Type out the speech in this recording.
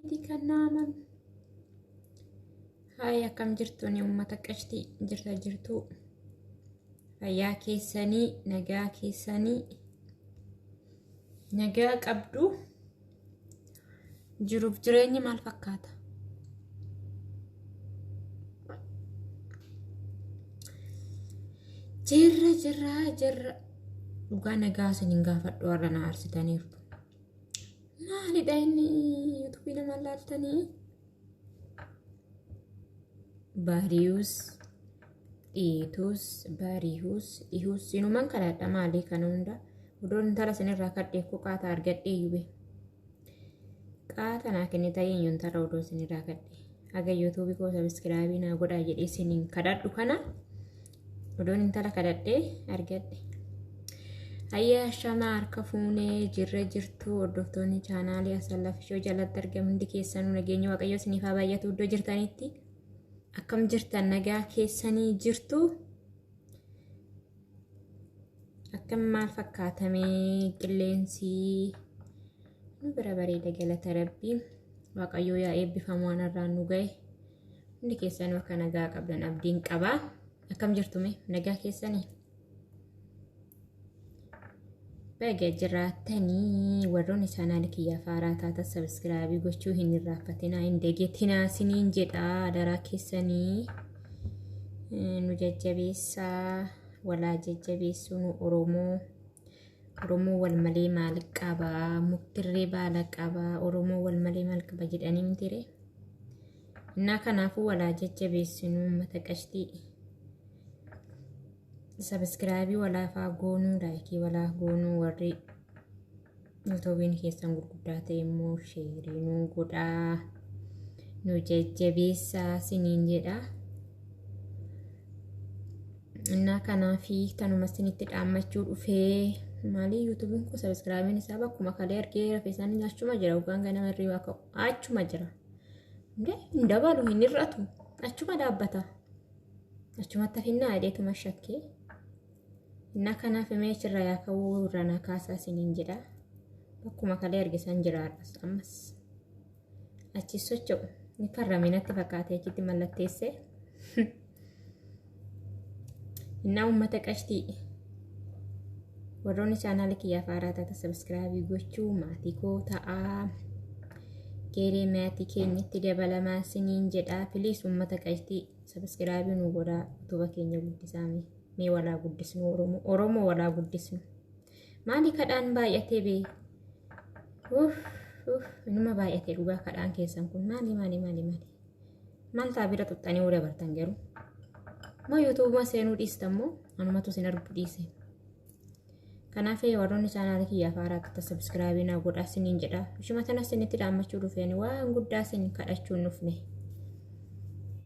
Di kanaman hai akkam jirtuni ummata qashtii jirtu fayyaa keessanii nagaa qabdu jiruuf jireenyi maal fakkaata jirra dhugaa nagaa sinin gaafadhu warra na arsitaniirtu maalidha inni yuutuubii nama laaltanii Barius, Ihus, sinuman kadhadha maalii kana hunda odoon intala sinirraa kadhee koo qaata argadhee yube qaata naa kennita eenyuun tara odoo sinirraa kadhee haga yuutuubii koo sabiskiraabii naa godhaa jedhee siniin kadhadhu kana odoon intala kadhadhee argadhe ayyaa shamaa harka fuunee jirtu hordoftoonni chaanaalii Asallafishoo jalatti argamu hundi keessanuu nageenya waaqayyoo siniif haa baay'atu iddoo jirtanitti akkam jirtan nagaa keessanii jirtu akkam maal fakkaatamee qilleensi nu bira bareeda galata rabbii waaqayyoo yaa eebbifamu waan irraan nu ga'e hundi keessanuu akka nagaa qabdan abdiin qabaa akkam jirtume nagaa keessanii baga jiraatanii warroonni chaanaalii kiyyaa faaraa taatan sabiskiraabii gochuu hin irraanfatinaa hin deeggatinaa siniin jedha daraa keessanii nu jajjabeessaa walaa jajjabeessuu nu Oromoo wal malee maal qabaa muktirree baala qabaa Oromoo wal malee maal qaba jedhanii mitiire innaa kanaafuu walaa jajjabeessinuu uummata qashtii sabiskiraabii walaafaa goonuu laayikii walaa goonuu warri yuutuubiin keessan gurguddaa ta'e immoo sheerinuu godhaa nu jajjabeessaa siniin jedha innaa kanaafi tanuma sinitti dhaammachuu dhufee maalii yuutuubiin kun sabiskiraabiin isaa bakkuma kalee argee rafeesaan achuma jira ugaan ganama hirriibaa ka'u achuma jira hin dabalu hin hir'atu achuma dhaabbata achumatti hafinnaa adeetuma shakkee innaa kanaaf meechirraa yaa ka'uu irra na kaasaa siniin jedha bakkuma kalee argisan jiraadhas ammas achi socho'u ni karraminatti fakkaatee achitti mallatteesse innaa uummata qashtii warroonni chaanaalii kiyyaa faaraa taata sabiskiraabii gochuu maatii koo ta'aa geeree maatii keenyatti dabalamaa siniin jedha filiis uummata qashtii sabiskiraabii nu godhaa utuba keenya guddisaame mee walaa guddisnu Oromoo walaa guddisnu maali kadhaan baay'atee bee inuma baay'atee dhugaa kadhaan keessan kun maali maal taabira tuxxanii ura bartan garuu moo yuutuubuma seenuu dhiistammoo anumatu sin argu dhiise kanaaf warroonni chaanaalii kiyyaa faaraa taata sabiskiraabii naa godhaa siniin jedha ishuma tanas sinitti dhaammachuu dhufeen waan guddaa sin kadhachuun dhufne